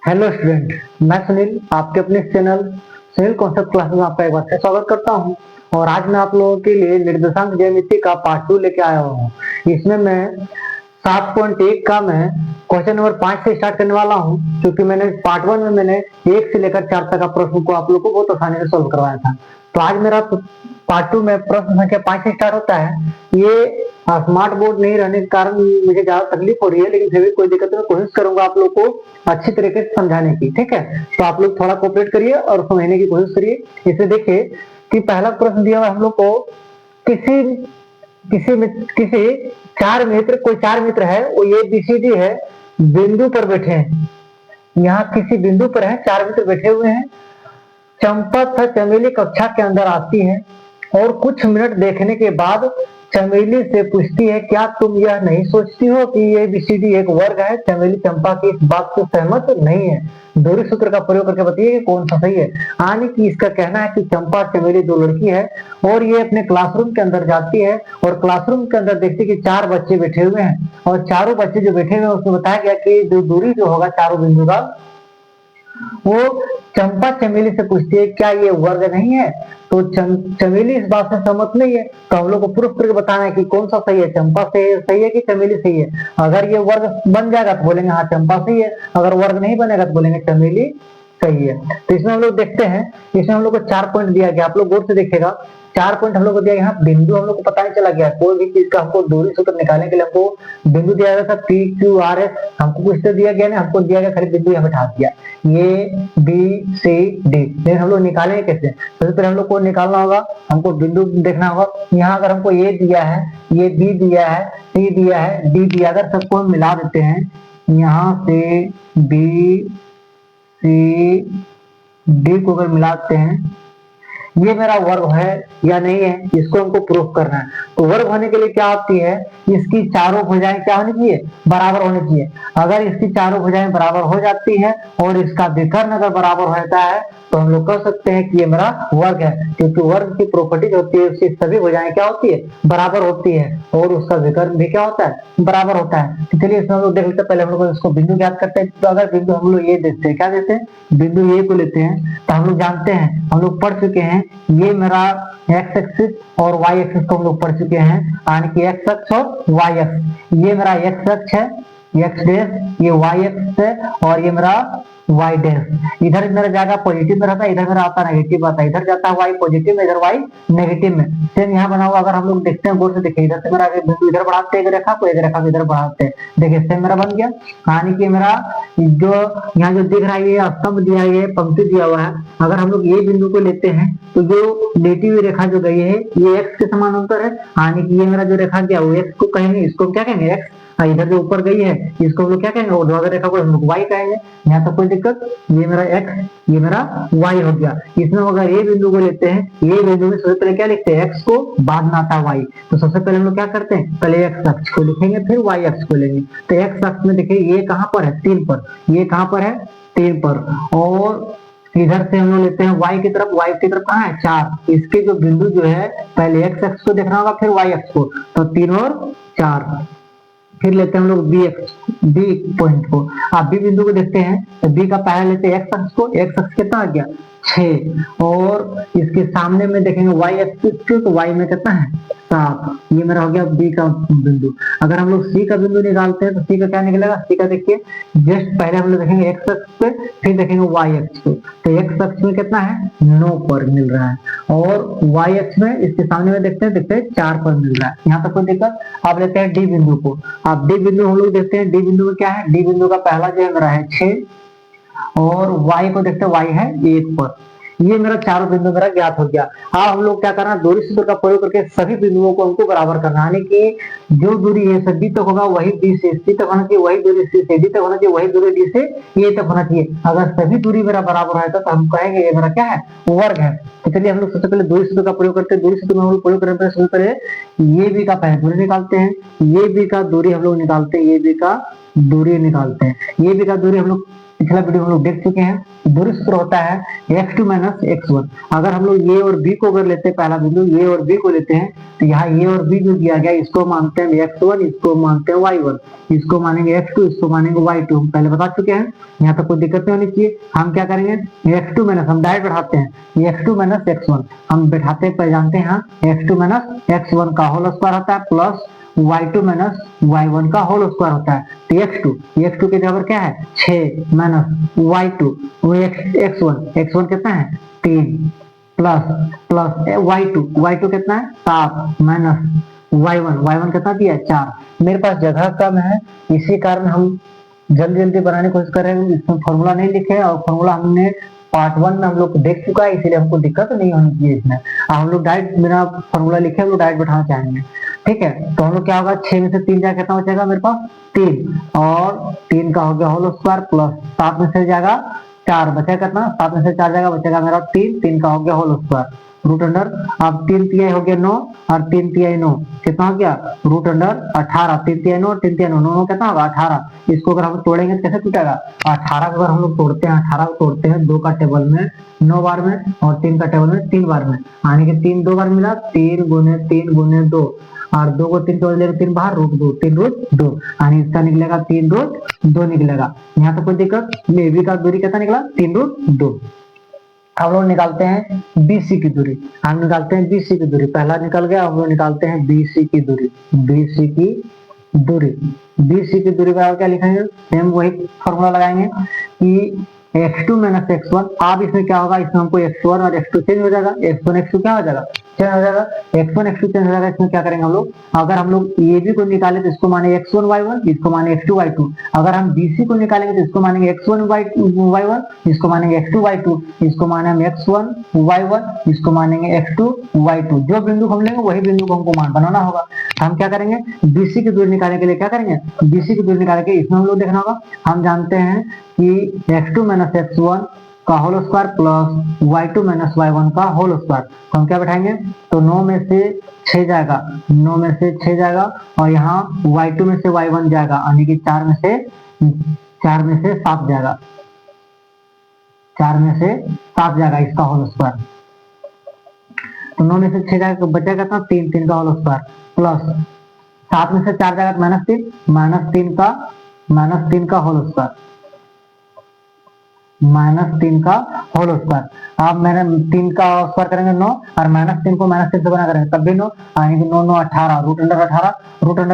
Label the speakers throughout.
Speaker 1: Hello student, मैं सुनील आपके अपने चैनल सुनील कॉन्सेप्ट क्लासेस में आपका एक बार फिर स्वागत करता हूं। और आज मैं आप लोगों के लिए निर्देशांक ज्यामिति का पार्ट 2 लेके आया हूं। इसमें मैं 7.1 का मैं क्वेश्चन नंबर 5 से स्टार्ट करने वाला हूं, क्योंकि मैंने पार्ट 1 में मैंने 1 से लेकर 4 तक का प्रश्न को आप लोग को बहुत आसानी से सोल्व करवाया था। तो आज मेरा पार्ट 2 में प्रश्न संख्या 5 से स्टार्ट होता है। ये स्मार्ट बोर्ड नहीं रहने के कारण मुझे ज्यादा तकलीफ हो रही है, लेकिन फिर भी कोई दिक्कत नहीं, मैं कोशिश करूंगा आप लोग को अच्छी तरीके से समझाने की। ठीक है, तो आप लोग थोड़ा कोऑपरेट करिए और समझने की कोशिश करिए। इसे देखिए कि पहला प्रश्न दिया हुआ हम लोग को, किसी किसी कोई चार मित्र है, वो ए बी सी डी है, बिंदु पर बैठे हैं। यहाँ किसी बिंदु पर है, चार मित्र बैठे हुए हैं। चंपा तथा चमेली कक्षा के अंदर आती है और कुछ मिनट देखने के बाद चमेली से पूछती है, क्या तुम यह नहीं सोचती हो कि ये बीसीडी एक वर्ग है? चमेली चंपा की इस बात से सहमत नहीं है। दूरी सूत्र का प्रयोग करके बताइए कि कौन सा सही है। यानी कि इसका कहना है कि चंपा और चमेली दो लड़की है और ये अपने क्लासरूम के अंदर जाती है और क्लासरूम के अंदर देखती है कि चार बच्चे बैठे हुए हैं और चारों बच्चे जो बैठे हुए हैं उसमें बताया गया कि जो दूरी जो होगा चारों बिंदु का, वो चंपा चमेली से पूछती है क्या ये वर्ग नहीं है? तो चमेली इस बात से सहमत नहीं है। तो हम लोग को प्रूफ करके बताना है कि कौन सा सही है, चंपा सही है कि चमेली सही है। अगर ये वर्ग बन जाएगा तो बोलेंगे हाँ चंपा सही है, अगर वर्ग नहीं बनेगा तो बोलेंगे चमेली सही है। तो इसमें हम लोग देखते हैं, इसमें हम लोग को 4 पॉइंट दिया गया, आप लोग गौर से देखिएगा। 4 पॉइंट हम लोग को दिया, यहाँ बिंदु हम लोग को पता नहीं चला गया। कोई भी चीज का हमको दूरी सूत्र निकालने के लिए हमको बिंदु दिया गया था, पी क्यू आर एस, हमको कुछ तो दिया गया नहीं, हमको दिया गया खाली बिंदु यहाँ बैठा दिया, ए बी सी डी। लेकिन हम लोग निकालेंगे कैसे? सबसे पहले हम लोग को निकालना होगा, हमको बिंदु देखना होगा। यहाँ अगर हमको ए दिया है, ये बी दिया है, सी दिया है, डी दिया, अगर सबको हम मिला देते हैं, यहाँ से बी सी डी को अगर मिलाते हैं, ये मेरा वर्ग है या नहीं है, इसको हमको प्रूफ करना है। तो वर्ग होने के लिए क्या होती है, इसकी चारों भुजाएं क्या होनी चाहिए? बराबर होनी चाहिए। अगर इसकी चारों भुजाएं बराबर हो जाती है और इसका विकर्ण अगर बराबर हो जाता है तो हम लोग कह सकते हैं कि ये मेरा वर्ग है, क्योंकि वर्ग की प्रॉपर्टी होती है उसकी सभी भुजाएं क्या होती है? बराबर होती है और उसका विकर्ण भी क्या होता है? बराबर होता है। तो चलिए इसमें हम लोग देख लेते हैं। पहले हम लोग इसको बिंदु ज्ञात करते हैं। तो अगर बिंदु हम लोग ये देखते हैं, क्या देते हैं? बिंदु ए को लेते हैं, तो हम लोग जानते हैं, हम लोग पढ़ चुके हैं, ये मेरा एक्स एक्सिस और वाई एक्सिस को हम लोग पढ़ चुके हैं, यानी कि एक्स अक्ष और वाई अक्ष। ये मेरा एक्स अक्ष है, एक्स डैश, ये वाई एक्स है और ये मेरा वाई डैश। इधर मेरा जाएगा पॉजिटिव में रहता है, इधर मेरा आता है नेगेटिव आता है। इधर जाता है वाई पॉजिटिव में, इधर वाई नेगेटिव में। सेम यहाँ बना हुआ अगर हम लोग देखते हैं, गौर से देखिए, इधर से मेरा बिंदु इधर बढ़ाते हैं, एक रेखा को, एक रेखा को इधर बढ़ाते हैं, देखिए सेम मेरा बन गया। यानी कि मेरा जो यहाँ जो दिख रहा है, ये स्तंभ दिया है, ये पंक्ति दिया हुआ है। अगर हम लोग ये बिंदु को लेते हैं तो जो लेटी हुई रेखा जो गई है ये एक्स के समानांतर है, यानी कि ये मेरा जो रेखा गया वो एक्स को कहेंगे, इसको क्या कहेंगे? एक्स। इधर जो ऊपर गई है इसको हम लोग क्या कहेंगे? ऊर्ध्वाधर रेखा को हम लोग वाई कहेंगे। यहाँ तक कोई दिक्कत? ये मेरा एक्स, ये मेरा वाई हो गया। इसमें अगर ये बिंदु को लेते हैं, ये बिंदु में सबसे पहले क्या लिखते हैं? एक्स को, बाद में आता है वाई। तो सबसे पहले हम लोग क्या करते हैं? पहले एक्स अक्ष को लिखेंगे, फिर वाई अक्ष को लेंगे। तो एक्स अक्ष में देखिए ये कहाँ पर है? 3 पर। ये कहाँ पर है? 3 पर। और इधर से हम लोग लेते हैं वाई की तरफ, वाई की तरफ कहाँ है? 4। इसके जो बिंदु जो है, पहले एक्स अक्ष को देखना होगा, फिर वाई अक्ष को, तो 3 और 4। फिर लेते हैं हम लोग बी पॉइंट को। आप बी बिंदु को देखते हैं तो बी का पहला लेते हैं एक्स अक्ष को, एक्स अक्ष कितना आ गया? 6। और इसके सामने में देखेंगे वाई अक्ष, तो वाई में कितना है? 7। ये मेरा हो गया बी का बिंदु। अगर हम लोग सी का बिंदु निकालते हैं तो सी का क्या निकलेगा? सी का देखिए, जस्ट पहले हम लोग देखेंगे एक्स अक्ष पे, फिर देखेंगे वाई अक्ष पे। तो एक्स अक्ष में कितना है? 9 पर मिल रहा है, और वाई अक्ष में इसके सामने में देखते हैं 4 पर मिल रहा है। यहाँ तक कोई दिक्कत? आप लेते हैं डी बिंदु को। आप डी बिंदु हम लोग देखते हैं, डी बिंदु में क्या है? डी बिंदु का पहला जो है मेरा है 6 और वाई को देखते हैं, वाई है 1 पर। ये मेरा चारों बिंदु मेरा ज्ञात हो गया। अब हम लोग क्या करना? दूरी सूत्र का प्रयोग करके सभी बिंदुओं को हमको बराबर करना, यानी कि जो दूरी ए से बी तक होगा वही बी से सी तक होना चाहिए, वही दूरी सी से डी तक होना चाहिए, वही दूरी डी से ए तक होना चाहिए। अगर सभी दूरी मेरा बराबर है तो हम कहेंगे ये मेरा क्या है? वर्ग है। तो चलिए हम लोग सबसे पहले दूरी सूत्र का प्रयोग करते हैं। दूरी सूत्र में हम लोग प्रयोग करने सबसे पहले ये बी का पहले दूरी निकालते हैं, ये बी का दूरी हम लोग निकालते हैं, ये बी का दूरी निकालते हैं, ये बी का दूरी हम लोग पिछला वीडियो हम लोग देख चुके हैं। दूरी सूत्र होता है x2 माइनस x1। अगर हम लोग ए और बी को अगर लेते हैं, पहला बिंदु ए और बी को लेते हैं, तो यहाँ ए और बी जो दिया गया इसको मानते हैं x1, इसको मानते हैं y1, इसको मानेंगे x2, इसको मानेंगे y2। हम पहले बता चुके हैं, यहाँ तक कोई दिक्कत नहीं होनी चाहिए। हम क्या करेंगे, x2 माइनस, हम डायरेक्ट बैठाते हैं x2 माइनस x1, हम बैठाते पर जानते हैं x2 माइनस x1 का होल स्क्वायर होता है प्लस y2 माइनस y1 का होल स्क्वायर होता है। तो x2 के जगह पर क्या है 6 माइनस y2 x1 कितना है 3 प्लस y2 कितना है 7 माइनस y1 कितना दिया है 4। मेरे पास जगह कम है, इसी कारण हम जल्दी बनाने की कोशिश कर रहे हैं। इसमें फॉर्मूला नहीं लिखे और फॉर्मूला हमने पार्ट 1 में हम लोग देख चुका है, इसीलिए हमको दिक्कत नहीं होनी चाहिए इसमें। हम लोग डायरेक्ट बिना फॉर्मूला लिखे हम लोग डायरेक्ट बैठाना चाहेंगे। ठीक है, तो हम लोग क्या होगा 6 में से 3 जाएगा, कितना बचेगा मेरे पास 3, और 3 का हो गया होल स्क्वायर प्लस 7 में से जाएगा 4, बचेगा कितना 7 में से 4 जाएगा, बचेगा मेरा 3 का हो गया होल स्क्वायर रूट अंडर। अब 3 तिहाई हो गया 9 और 3 तिहाई 9 कितना हो गया रूट अंडर 18। 3 तिहाई 9 और 3 तिहाई 9 कितना होगा 18। इसको अगर हम तोड़ेंगे तो कैसे टूटेगा 18 को अगर हम लोग तोड़ते हैं, 18 को तोड़ते हैं 2 का टेबल में 9 बार में और 3 का टेबल में 3 बार में, यानी कि 3 2 बार मिला 3 गुने 3 गुने 2 और 2 को 3 तोड़ लेगा 3 बाहर रूट 2 3 रूट 2, यानी इसका निकलेगा 3 रूट 2 निकलेगा। यहाँ तो कोई दिक्कत, AB का दूरी कितना निकला 3 रूट 2। हम लोग निकालते हैं BC की दूरी, हम निकालते हैं BC की दूरी, पहला निकल गया। हम लोग निकालते हैं BC की दूरी, BC की दूरी बराबर क्या लिखेंगे, सेम वही फॉर्मूला लगाएंगे कि x2 माइनस x1। अब इसमें क्या होगा, इसमें हमको x1 और x2 चेंज हो जाएगा, x1 x2 क्या हो जाएगा चेंज हो जाएगा, x1 x2 चेंज हो जाएगा। इसमें क्या करेंगे हम लोग, अगर हम लोग AB को निकाले तो इसको माने x1 y1, इसको माने x2 y2। अगर हम BC को निकालेंगे तो इसको मानेंगे x1 y1, इसको मानेंगे x2 y2, इसको माने हम x1 y1, इसको मानेंगे x2 y2। जो बिंदु हम लेंगे वही बिंदु को हमको मान बनाना होगा। हम क्या करेंगे BC की दूरी निकालने के लिए क्या करेंगे, BC की दूरी निकालने के इसमें हम लोग देखना होगा, हम जानते हैं कि x2 माइनस x1 का whole square plus y2 minus y1 का होल स्क्वायर। तो हम क्या बैठाएंगे, तो 9 में से 6 जाएगा, 9 में से 6 जाएगा और यहाँ y2 में से y1 जाएगा, यानी कि 4 में से 7 जाएगा, 4 में से 7 जाएगा इसका होल स्क्वायर। तो 9 में से 6 जाएगा, बचेगा कितना 3 का होल स्क्वायर प्लस 7 में से 4 जाएगा तो माइनस 3 का होल स्क्वायर, -3 का होल स्क्वायर। अब मैंने 3 का स्क्वायर करेंगे 9 और -3 को -3 से बना करेंगे तब भी 9, यानी कि 9 9 18 रूट अंडर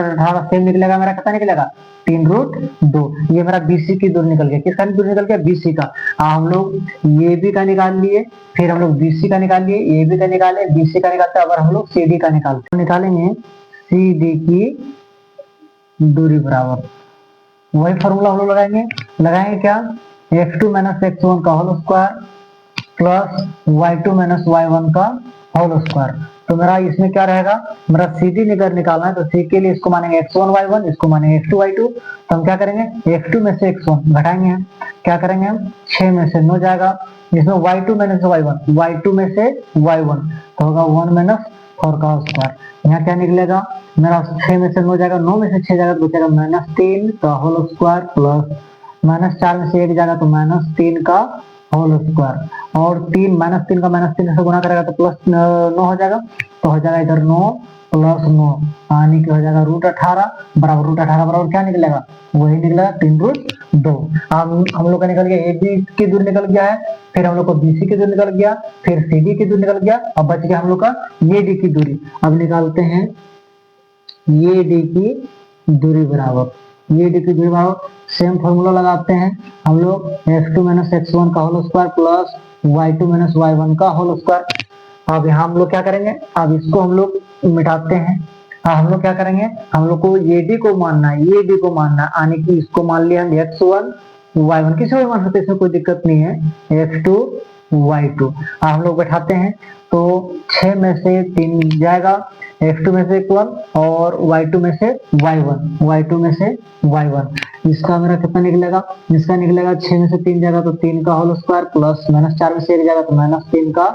Speaker 1: 18 सेम निकलेगा मेरा, कितना निकलेगा 3 रूट 2। ये मेरा BC की दूरी निकल गया। किसका दूरी निकल गया BC का। हम लोग AB का निकाल लिए, फिर हम लोग BC का निकाल लिए, AB का निकाले, BC का निकालते, अगर हम लोग CD का निकालेंगे CD की दूरी बराबर वही फॉर्मूला हम लोग लगाएंगे क्या, x2 माइनस x1 का whole square plus y2 minus y1 का होल स्क्वायर। तो मेरा इसमें क्या रहेगा, मेरा CD निकालना है, तो C के लिए इसको मानेंगे x1 y1, इसको मानेंगे x2 y2। तो हम क्या करेंगे x2 में से x1 घटाएंगे, हम क्या करेंगे, हम 6 में से 9 जाएगा, इसमें y2 माइनस y1 में से y1 तो होगा 1 माइनस 4 का स्क्वायर। यहाँ क्या निकलेगा मेरा 6 में से 9 जाएगा, 9 में से 6 जाएगा तो बचेगा -3 का होल स्क्वायर प्लस -4 में से 1 जाएगा तो -3 का होल स्क्वायर और -3 का -3 से गुना करेगा तो प्लस 9 हो जाएगा, तो हो जाएगा इधर 9 प्लस 9 यानी कि हो जाएगा √18 बराबर क्या निकलेगा, वही निकलेगा 3 रूट 2। हम लोग का निकल गया AB की दूरी निकल गया है, फिर हम लोग को BC की दूरी निकल गया, फिर CD की दूरी निकल गया, अब बच गया हम लोग का AD की दूरी। अब निकालते हैं AD की दूरी बराबर, AD की दूरी बराबर सेम फॉर्मूला लगाते हैं हम लोग x2 माइनस x1 का whole square plus y2 minus y1 का होल स्क्वायर। अब यहाँ हम लोग क्या करेंगे, अब इसको हम लोग मिटाते हैं। हम लोग क्या करेंगे, हम लोग को AD को मानना है, यानी कि इसको मान लिया हम x1 y1, किसी को मान सकते इसमें कोई दिक्कत नहीं है, x2 y2। हम लोग बैठाते हैं तो 6 में से 3 जाएगा, x2 में से x1 और y2 में से y1, इसका मेरा कितना निकलेगा, इसका निकलेगा 6 में से 3 जाएगा तो 3 का होल स्क्वायर प्लस -4 में से 1 जाएगा तो -3 का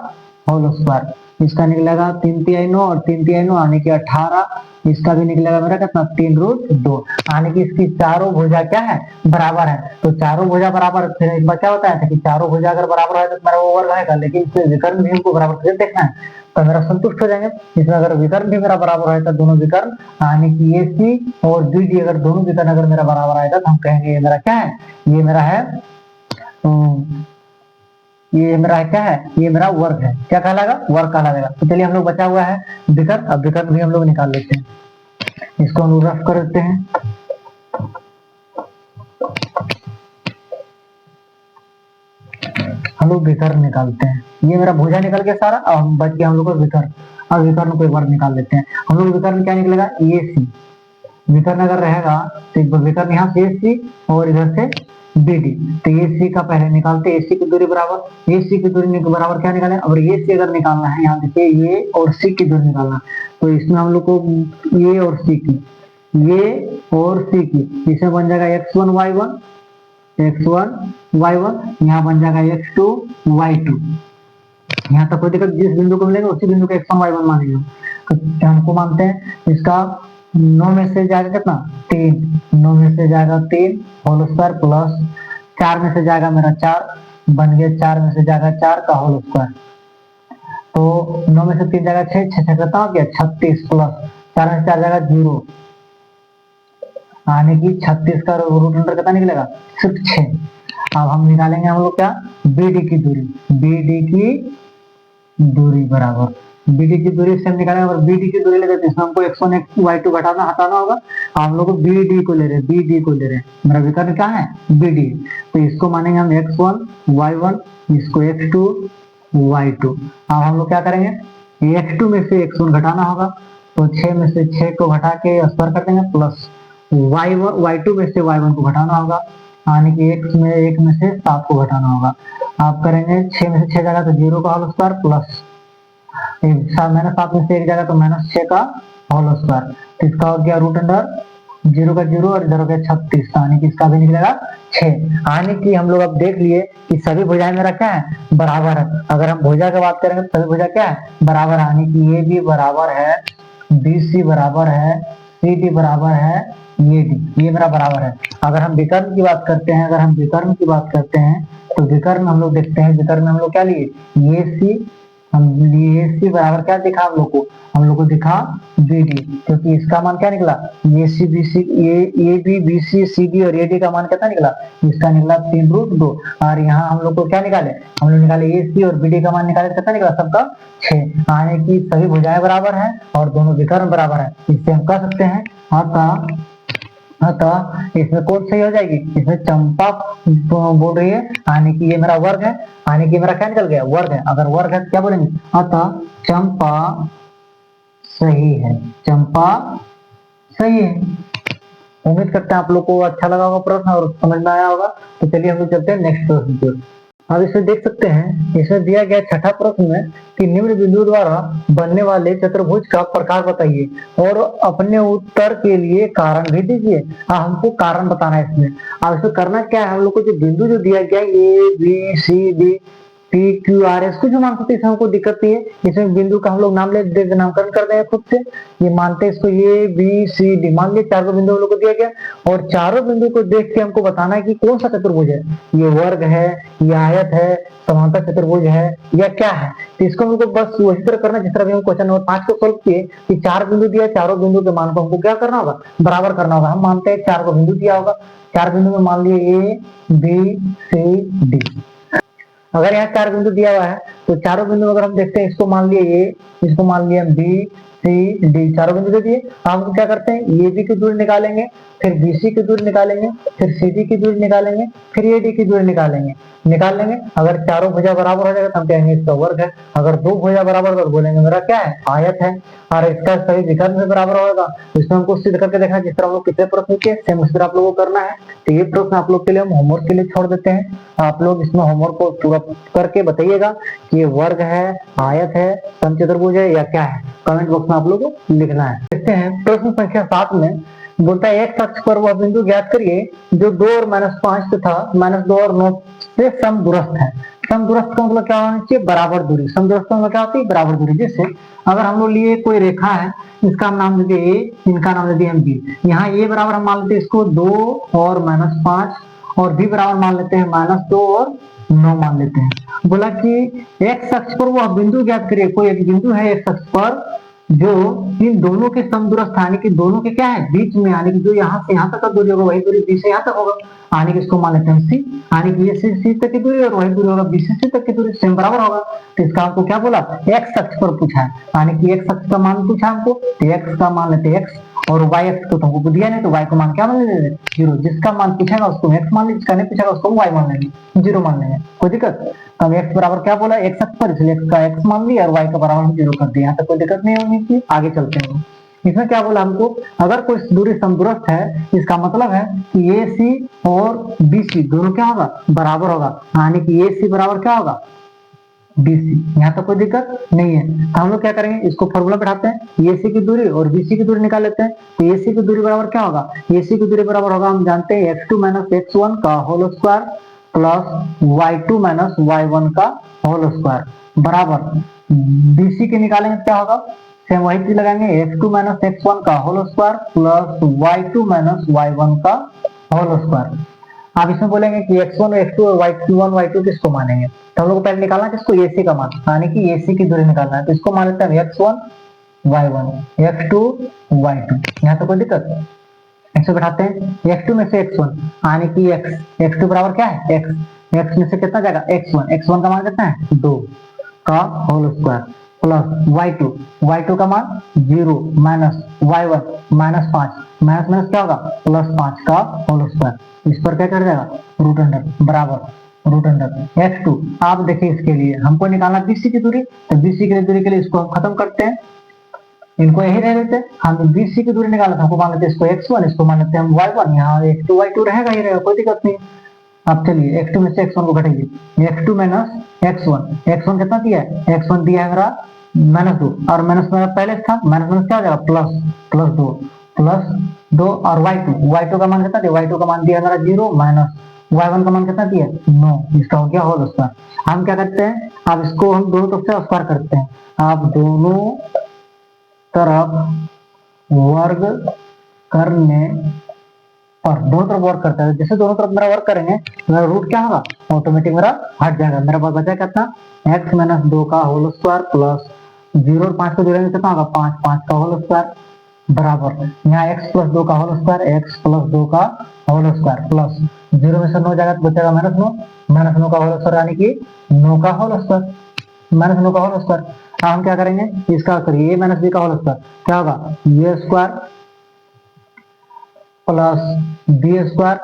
Speaker 1: होल स्क्वायर। इसका निकलेगा 3 तिहाई 9 और 3 तिहाई 9 यानी कि 18 इसका भी निकलेगा मेरा कितना 3√2, यानी कि इसकी चारों भुजा क्या है बराबर है। तो चारों भुजा बराबर, फिर एक बार क्या होता है कि चारों भुजा अगर बराबर है तो मेरा वो वर्ग आएगा, लेकिन इसमें विकर्ण भी हमको बराबर करके देखना है तो मेरा संतुष्ट हो जाएंगे। इसमें अगर विकर्ण भी मेरा बराबर है तो दोनों विकर्ण यानी कि AC और BD अगर दोनों विकर्ण अगर मेरा बराबर आएगा तो हम कहेंगे ये मेरा क्या है, ये मेरा है ये मेरा क्या है, ये मेरा वर्ग है। क्या कहलाएगा, वर्ग कहलाएगा। तो चलिए हम लोग बचा हुआ है विकर्ण, अब विकर्ण भी हम लोग निकाल लेते हैं, इसको हम लोग रफ कर देते हैं। हम लोग विकर्ण निकालते हैं, ये मेरा भुजा निकल गया सारा, और बच गया हम लोग का विकर्ण। अब विकर्ण को एक बार निकाल लेते हैं हम लोग। विकर्ण क्या निकलेगा, AC। विकर्ण अगर रहेगा तो विकर्ण यहाँ से AC और इधर से BD, तो AC का पहले निकालते, AC की दूरी बराबर, AC की दूरी बराबर क्या निकालें, और AC अगर निकालना है यहाँ देखिए ये और C की दूरी निकालना, तो इसमें हम लोग को ये और C की, ये और C की, इसमें बन जाएगा x1 y1, यहाँ बन जाएगा x2 y2। यहाँ तक कोई दिक्कत, जिस बिंदु को मिलेगा उसी बिंदु को x1 y1 मानेंगे। तो हमको मानते हैं इसका 9 में से जाएगा कितना 3, 9 में से जाएगा 3 होल स्क्वायर प्लस 4 में से जाएगा मेरा 4 बन गया, 4 में से जाएगा 4 का होल स्क्वायर, तो 9 में से 3 जाएगा 6, 6 कितना हो गया 36 प्लस 4 में से 4 जाएगा 0, यानी कि 36 का रूट अंडर कितना निकलेगा सिर्फ 6। अब हम निकालेंगे हम लोग क्या, BD की दूरी, BD की दूरी बराबर, BD की दूरी से हम निकालेंगे, और BD की दूरी लेते हैं इसमें हमको x1 y2 घटाना हटाना होगा। हम लोग BD को ले रहे हैं, BD को ले रहे हैं, मेरा विकर्ण क्या है BD, तो इसको मानेंगे हम x1 y1, इसको x2 y2। अब हम लोग क्या करेंगे, x2 में से x1 घटाना होगा, तो 6 में से 6 को घटा के स्क्वायर कर देंगे, प्लस y2 में से y1 को घटाना होगा, यानी कि x में 1 में से 7 को घटाना होगा। आप करेंगे 6 में से 6 जाएगा तो 0 का होल स्क्वायर प्लस माइनस 7 में से 1 जाएगा तो -6 का होल स्क्वायर, तो इसका हो गया रूट अंडर 0 का 0 और इधर हो गया 36, यानी कि इसका भी निकलेगा 6। यानी कि हम लोग अब देख लिए कि सभी भुजाएं मेरा क्या है बराबर है। अगर हम भुजा की बात करेंगे तो सभी भुजा क्या है बराबर, यानी कि AB बराबर है, BC बराबर है, CD बराबर है, AD, ये मेरा बराबर है। अगर हम विकर्ण की बात करते हैं, अगर हम विकर्ण की बात करते हैं तो विकर्ण हम लोग देखते हैं, विकर्ण में हम लोग क्या लिए AC, हम लिए AC बराबर क्या दिखा हम लोग को दिखा BD, क्योंकि इसका मान क्या निकला AC BC AB BC CD और AD का मान कितना निकला, इसका निकला 3√2। और यहाँ हम लोग को क्या निकाले, हम लोग निकाले AC और BD का मान निकाले, कितना निकला सबका 6, यानी कि सभी भुजाएं बराबर हैं और दोनों विकर्ण बराबर है। इससे हम कह सकते हैं अतः इसमें कौन सही हो जाएगी, इसमें चंपा बोल रही है, यानी कि ये मेरा वर्ग है, यानी कि मेरा क्या निकल गया वर्ग है। अगर वर्ग है तो क्या बोलेंगे, अतः चंपा सही है, चंपा सही है। उम्मीद करते हैं आप लोग को अच्छा लगा होगा प्रश्न और समझ में आया होगा। तो चलिए हम लोग चलते हैं नेक्स्ट प्रश्न की ओर। अब इसमें देख सकते हैं, इसमें दिया गया छठा प्रश्न में कि निम्न बिंदु द्वारा बनने वाले चतुर्भुज का प्रकार बताइए और अपने उत्तर के लिए कारण भी दीजिए। हमको कारण बताना है इसमें। अब इसमें करना क्या है, हम लोग को जो बिंदु जो दिया गया ABCD PQRS कुछ मान सकते हैं, हमको दिक्कत नहीं है। इसमें बिंदु का हम लोग नामकरण कर देंगे खुद से, ये मानते हैं इसको ABCD मान लिया, 4 बिंदु हम लोग को दिया गया और चारों बिंदु को देख के हमको बताना है कि कौन सा चतुर्भुज है, ये वर्ग है, ये आयत है, समांतर चतुर्भुज है या क्या है। तो इसको हमको बस वही तरह करना जिस तरह भी हम क्वेश्चन नंबर 5 को सोल्व किए कि 4 बिंदु दिया, चारों बिंदु के मान को हमको क्या करना होगा, बराबर करना होगा। हम मानते हैं 4 को बिंदु दिया होगा, 4 बिंदु में मान लिए ABCD। अगर यहाँ 4 बिंदु दिया हुआ है तो चारों बिंदु अगर हम देखते हैं, इसको मान लिए A, इसको मान लिया BCD, चारों बिंदु दे दिए। हम क्या करते हैं, AB की दूरी निकालेंगे, फिर BC की दूरी निकालेंगे, फिर CD की दूरी निकालेंगे, फिर AD की दूरी निकाल लेंगे। अगर चारों भुजा बराबर हो जाएगा तो हम कहेंगे इसका वर्ग है। अगर 2 भुजा बराबर तो बोलेंगे मेरा क्या है, आयत है। और इसका सही विकर्ण में बराबर होगा, इसमें हमको सिद्ध करके देखना है, जिस तरह हम लोग कितने प्रश्न किए सेम उस तरह आप लोगों को करना है। तो ये प्रश्न आप लोग के लिए हम होमवर्क के लिए छोड़ देते हैं। आप लोग इसमें होमवर्क को पूरा करके बताइएगा कि ये वर्ग है, आयत है, समचतुर्भुज है या क्या है। कमेंट बॉक्स में आप लोगों को लिखना है। देखते हैं प्रश्न संख्या 7 में बोलता है, एक अक्ष पर वह बिंदु ज्ञात करिए जो 2 और -5 तथा -2 और 9 से समदूरस्थ है। समदूरस्थ का मतलब क्या होना चाहिए, बराबर दूरी। समदूरस्थ का मतलब क्या होती है, बराबर दूरी। जैसे अगर हम लोग लिए कोई रेखा है, इसका हम नाम दे दिए ए, इनका नाम दे दिए हम बी। यहाँ ए बराबर हम मान लेते हैं इसको 2 और -5, और बी बराबर मान लेते हैं -2 और 9 मान लेते हैं। बोला कि एक्स अक्ष पर वह बिंदु ज्ञात करिए। कोई एक बिंदु है एक्स अक्ष पर जो इन दोनों के समदूरस्थ, यानी कि दोनों के क्या है, बीच में, यानी कि जो यहाँ से यहाँ तक का दूरी होगा वही दूरी बी से यहाँ तक होगा, यानी कि इसको मान लेते हैं सी। यानी कि ये सी तक की दूरी और वही दूरी होगा बी से सी तक की दूरी, सेम बराबर होगा। तो इसका हमको क्या बोला, एक्स अक्ष पर पूछा है, यानी कि एक्स अक्ष का मान पूछा हमको, तो एक्स का मान लेते एक्स, और वाई एक्स को तो हमको दिया नहीं, तो वाई को मान क्या मान लेंगे, 0। जिसका मान पूछेगा उसको एक्स मान लेंगे, जिसका नहीं पूछेगा उसको वाई मान लेंगे, 0 मान लेंगे, कोई दिक्कत। तो एक्स बराबर क्या बोला, एक्स अक्ष पर, इसलिए एक्स का एक्स मान लिया और वाई का बराबर हम 0 कर दिया। यहाँ तक कोई दिक्कत नहीं होनी चाहिए। आगे चलते हैं। इसमें क्या बोला हमको, अगर कोई दूरी समदूरस्थ है, इसका मतलब है कि ए सी और बी सी दोनों क्या होगा, बराबर होगा, यानी कि ए सी बराबर क्या होगा, बीसी। यहाँ तो कोई दिक्कत नहीं है। तो हम लोग क्या करेंगे, इसको फॉर्मूला बैठाते हैं, एसी की दूरी और बीसी की दूरी निकाल लेते हैं। तो एसी की दूरी बराबर क्या होगा, एसी की दूरी बराबर होगा, हम जानते हैं x2 - x1 का whole square plus y2 - y1 का होल स्क्वायर बराबर बीसी के निकालेंगे क्या होगा, सेम वही चीज लगाएंगे, x2 - x1 का whole square plus y2 - y1 का होल स्क्वायर। आप इसमें बोलेंगे कि x1 x2 और y1 y2 किसको मानेंगे, तो हम लोग को पहले निकालना है किसको, एसी का मान, यानी कि एसी की दूरी निकालना है। तो इसको मान लेते हैं x1 y1 x2 y2। यहाँ तो कोई दिक्कत है, इसको बैठाते हैं, x2 में से x1 यानी कि x, x2 बराबर क्या है x, x में से कितना जाएगा x1, x1 का मान कितना है 2 का होल स्क्वायर प्लस y2 का मान 0 माइनस y1 -5, माइनस क्या होगा +5 का होल स्क्वायर। इस पर क्या कर जाएगा, रूट अंडर बराबर रूट अंडर x2। आप देखिए इसके लिए हमको निकालना बीसी की दूरी, तो बीसी की दूरी के लिए इसको हम खत्म करते हैं, इनको यही रह लेते हैं। हम बीसी की दूरी निकालना था, हमको मान लेते हैं इसको x1, इसको मान लेते हैं हम y1, यहाँ x2 y2 रहेगा ही रहेगा, कोई दिक्कत नहीं। अब चलिए x2 में से x1 को घटाइए, x2 - x1 कितना दिया है, x1 दिया है मेरा -2, और माइनस मेरा पहले था, माइनस क्या हो जाएगा +2 और y2 का मान कितना दिया, y2 का मान दिया मेरा 0 माइनस y1 का मान कितना दिया 9, इसका हो गया होल स्क्वायर। हम क्या करते हैं, अब इसको हम दोनों तरफ से स्क्वायर करते हैं, आप दोनों तरफ वर्ग करने और दोनों तरफ वर्क करता है, जैसे दोनों तरफ मेरा वर्क करेंगे मेरा रूट क्या होगा, ऑटोमेटिक मेरा हट जाएगा। मेरा पास बचा क्या था, x - 2 का होल स्क्वायर प्लस 0 और 5 को जोड़ेंगे कितना होगा 5 का होल स्क्वायर बराबर, यहाँ x + 2 का होल स्क्वायर, x + 2 का होल स्क्वायर प्लस 0 में से 9 जाएगा तो बचेगा -9 का होल स्क्वायर, यानी कि 9 का होल स्क्वायर, -9 का होल स्क्वायर। अब हम क्या करेंगे, इसका करिए a - b का होल स्क्वायर क्या होगा, a square plus B square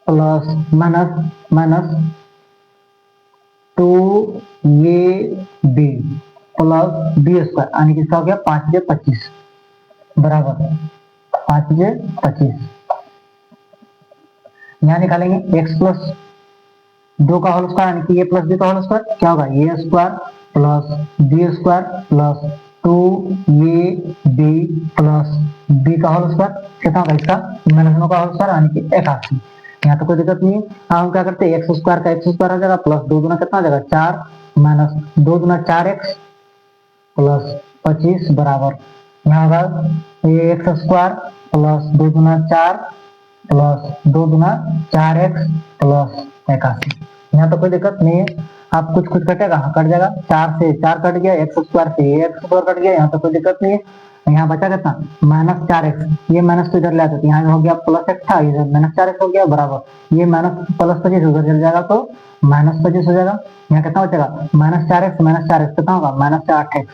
Speaker 1: plus minus 2ab plus B square, यानी कि इसका हो गया 5 × 25 बराबर 5 × 25। यहाँ निकालेंगे x + 2 का होल स्क्वायर, यानी कि a + b का होल स्क्वायर क्या होगा, a square plus B square plus 2ab plus b का होल स्क्वायर कितना होगा, इसका -9 का होल स्क्वायर, यानी कि 81। यहाँ तो कोई दिक्कत नहीं है। हम क्या करते हैं, x स्क्वायर का x स्क्वायर आ जाएगा प्लस 2 दूना कितना आ जाएगा 4 माइनस 2 दूना 4x प्लस 25 बराबर, यहाँ होगा ये x स्क्वायर प्लस 2 दूना 4 प्लस 2 दूना 4x प्लस 81। यहाँ तो कोई दिक्कत नहीं है। आप कुछ कटेगा, कट जाएगा, 4 से 4 कट गया, x स्क्वायर से x स्क्वायर कट गया, यहाँ तो कोई दिक्कत नहीं है। यहाँ बचा कितना -4x, ये माइनस तो इधर ले आते, यहाँ हो गया +x था, इधर -4x हो गया बराबर, ये +25 उधर चल जाएगा तो -25 हो जाएगा। यहाँ कितना बचेगा -4x कितना होगा -8x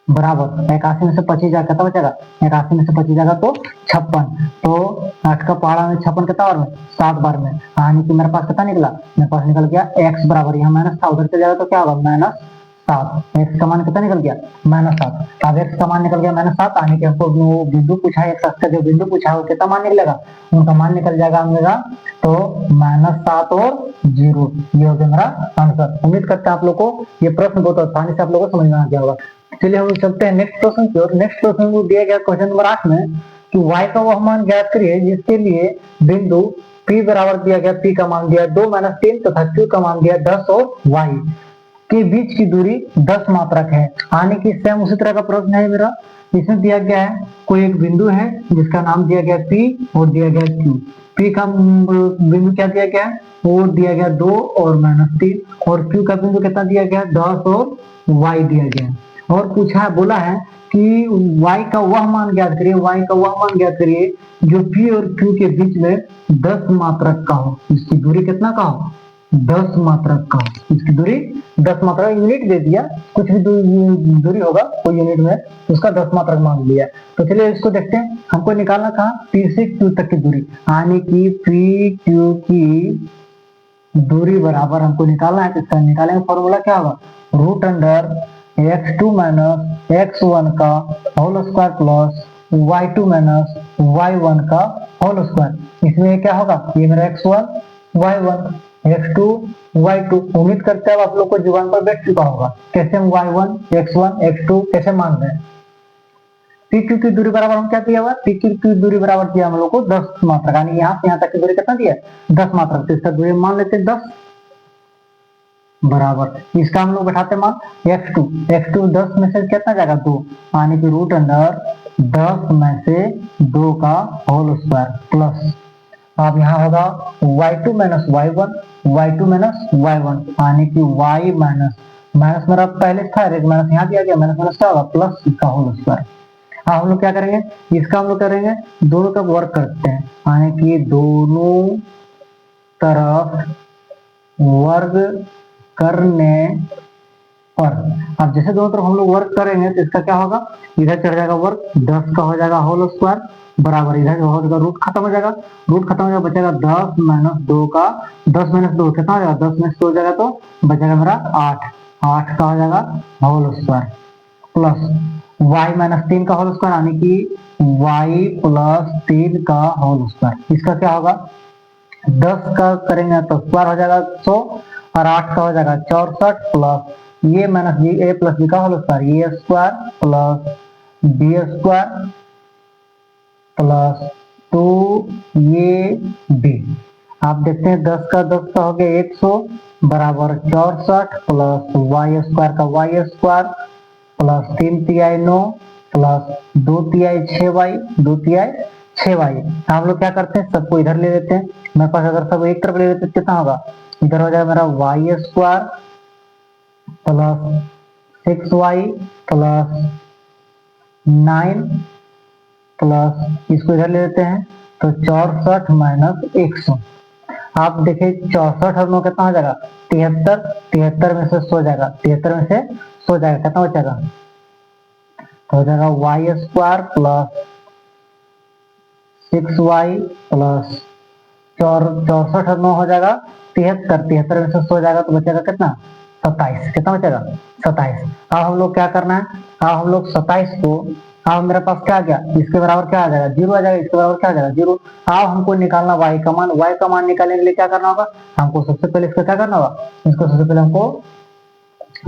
Speaker 1: बराबर 81 में से 25 जाएगा, कितना बचेगा 81 में से 25 जाएगा तो 56। तो 8 का पहाड़ा में 56 कितना बार में 7 बार में, यानी कि मेरे पास कितना निकला, मेरे पास निकल गया x बराबर, यहाँ माइनस था उधर चल जाएगा तो क्या होगा -7, x का मान कितना निकल गया -7। अब x का मान निकल गया -7, यानी कि हमको वो बिंदु पूछा है, x का जो बिंदु पूछा है वो कितना मान निकलेगा, उनका मान निकल जाएगा मेरा तो -7 और 0, ये हो गया मेरा आंसर। उम्मीद करते हैं आप लोग को ये प्रश्न बहुत आसानी से आप लोगों को समझ में आ गया होगा। चलिए हम चलते हैं नेक्स्ट क्वेश्चन की ओर। नेक्स्ट क्वेश्चन को दिया गया क्वेश्चन नंबर 8 में कि y का वह मान ज्ञात करिए जिसके लिए बिंदु P बराबर दिया गया, P का मान दिया 2 माइनस 3 तथा Q का मान दिया 10 और Y के बीच की दूरी 10 मात्रक है। आने की सेम उसी तरह का प्रश्न है मेरा। इसमें दिया गया है कोई एक बिंदु है जिसका नाम दिया गया P और दिया गया Q। P का बिंदु क्या दिया गया है, वो दिया गया 2 और माइनस 3, और Q का बिंदु कितना दिया गया, 10 और Y दिया गया। और पूछा है, बोला है कि y का वह मान ज्ञात करिए, y का वह मान ज्ञात करिए जो p और q के बीच में 10 मात्रक का हो। इसकी दूरी कितना का हो, 10 मात्रक का हो। इसकी दूरी 10 मात्रक, यूनिट दे दिया, कुछ भी दूरी होगा कोई यूनिट में, उसका 10 मात्रक मान लिया। तो चलिए इसको देखते हैं। हमको निकालना कहा p से q तक की दूरी, यानी कि p q की दूरी बराबर हमको निकालना है। इसका निकालेंगे फॉर्मूला क्या होगा, root under x2 minus x1 का whole square plus y2 minus y1 का होल स्क्वायर। इसमें क्या होगा, ये मेरा x1 y1 x2 y2। उम्मीद करते हैं आप लोग को जुबान पर बैठ चुका होगा कैसे हम y1 x1 x2 कैसे मान रहे हैं। पी क्यू की दूरी बराबर हम क्या दिया हुआ, पी क्यू की दूरी बराबर दिया हम लोग को 10 मात्रक, यानी यहाँ से यहाँ तक की दूरी कितना दिया, 10 मात्रक। तो इसका दूरी मान लेते हैं 10 बराबर, इसका हम लोग बैठाते मान x2 10 में से कितना जाएगा 2, यानी कि रूट अंडर 10 में से 2 का होल स्क्वायर प्लस, अब यहाँ होगा y2 माइनस y1 यानी कि y माइनस मेरा पहले था, एक माइनस यहाँ दिया गया, माइनस क्या होगा प्लस इसका होल स्क्वायर। हाँ हम लोग क्या करेंगे, इसका हम लोग करेंगे दोनों तरफ वर्क करते हैं, यानी कि दोनों तरफ वर्ग करने पर, अब जैसे दोनों तरफ हम लोग वर्क करेंगे तो इसका क्या होगा, इधर चढ़ जाएगा वर्क, 10 का हो जाएगा होल स्क्वायर बराबर, इधर हो जाएगा रूट खत्म हो जाएगा, बचेगा 10 माइनस 2 का, 10 माइनस 2 कितना हो जाएगा, 10 में से 2 हो जाएगा तो बचेगा मेरा 8 का हो जाएगा whole square plus y minus 3 का होल स्क्वायर, यानी कि y प्लस 3 का होल स्क्वायर। इसका क्या होगा, 10 का करेंगे तो स्क्वायर हो जाएगा 100 और 8 का हो जाएगा 64 plus a minus b a plus b का whole square, a square plus B square plus 2 a B. आप देखते हैं 10 का हो गया 100 बराबर 64 प्लस वाई स्क्वायर का वाई स्क्वायर प्लस 3 तिहाई 9 प्लस 2 तिहाई 6y। हम लोग क्या करते हैं, सबको इधर ले लेते हैं, मेरे पास अगर सब एक तरफ ले लेते हैं कितना होगा, इधर हो जाएगा मेरा Y square plus 6y plus 9 plus इसको इधर ले लेते हैं तो 64 माइनस 100। आप देखिए 64 और 9 कितना हो जाएगा 73 में से 100 जाएगा, 73 में से 100 जाएगा, कितना बचेगा तो हो जाएगा Y square plus 6y plus 64 और 9 हो जाएगा 73 में से 100 जाएगा तो बचेगा कितना 27, कितना बचेगा 27। अब हम लोग क्या करना है, अब हम लोग 27 को, अब मेरे पास क्या आ गया, इसके बराबर क्या आ जाएगा 0 आ जाएगा, इसके बराबर क्या आ जाएगा 0। अब हमको निकालना y का मान निकालने के लिए क्या करना होगा, हमको सबसे पहले इसका क्या करना होगा, इसको सबसे पहले हमको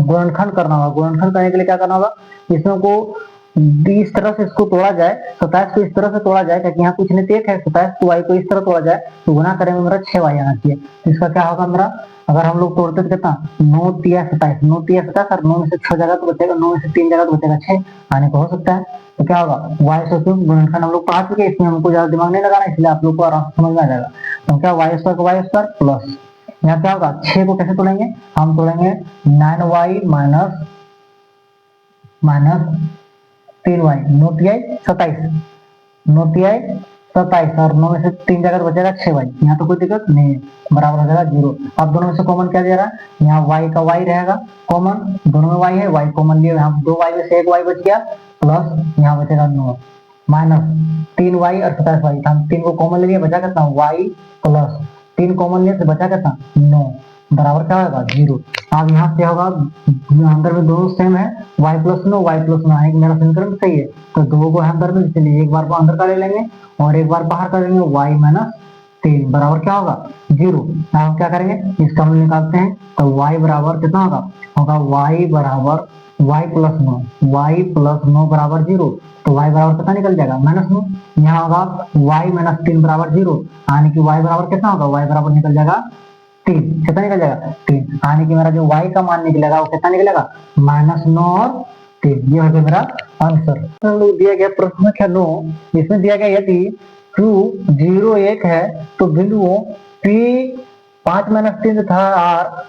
Speaker 1: गुणनखंड करना होगा। गुणनखंड करने के लिए क्या करना होगा, इसमें को इस तरह से इसको तोड़ा जाए, 27 को इस तरह से तोड़ा जाए, क्योंकि यहाँ कुछ नहीं एक है, 27 को y को इस तरह तोड़ा जाए तो गुना करेंगे मेरा 6y आना चाहिए। तो इसका क्या होगा मेरा, अगर हम लोग तोड़ते तो कितना 9 तिया 27 और 9 में से 6 जाएगा तो बचेगा, 9 में से 3 जाएगा तो बचेगा 6, आने को हो सकता है। तो क्या होगा y से गुणनखंड हम लोग पढ़ा चुके, इसमें हमको ज्यादा दिमाग नहीं लगाना, इसलिए आप लोग को आराम से समझ में आ जाएगा। तो क्या y स्क्वायर का y स्क्वायर प्लस यहाँ क्या होगा 6 को कैसे तोड़ेंगे, हम तोड़ेंगे 9y माइनस 3y, 9 तिहाई 27 और 9 में से 3 जाकर बचेगा 6y, यहाँ तो कोई दिक्कत नहीं है, बराबर हो जाएगा 0। अब दोनों में से कॉमन क्या दे रहा है, यहाँ y का y रहेगा कॉमन, दोनों में y है, y कॉमन लिए, यहाँ 2y में से 1y बच गया प्लस यहाँ बचेगा 9 माइनस 3y और 27y, हम 3 को कॉमन ले लिया, बचा कितना y प्लस 3 कॉमन लिए तो बचा कितना 9 बराबर क्या होगा 0। अब यहाँ से होगा अंदर में दोनों सेम है, y प्लस 9 है, मेरा समीकरण सही है, तो दो को अंदर में, इसलिए एक बार को अंदर का ले लेंगे और एक बार बाहर कर देंगे, y माइनस 3 बराबर क्या होगा 0। अब हम क्या करेंगे, इसका हम निकालते हैं तो y बराबर कितना होगा y बराबर y प्लस 9, y प्लस 9 बराबर 0, तो y बराबर कितना निकल जाएगा -9। यहाँ होगा y माइनस 3 बराबर 0, यानी कि y बराबर कितना होगा, y बराबर निकल जाएगा 3। कितना निकल जाएगा 3, यानी कि मेरा जो y का मान निकलेगा वो कितना निकलेगा -9 और 3। ये हो गया मेरा आंसर। तो दिया गया प्रश्न संख्या 9, इसमें दिया गया यदि Q 0 1 है तो बिंदुओं P 5 माइनस 3 तथा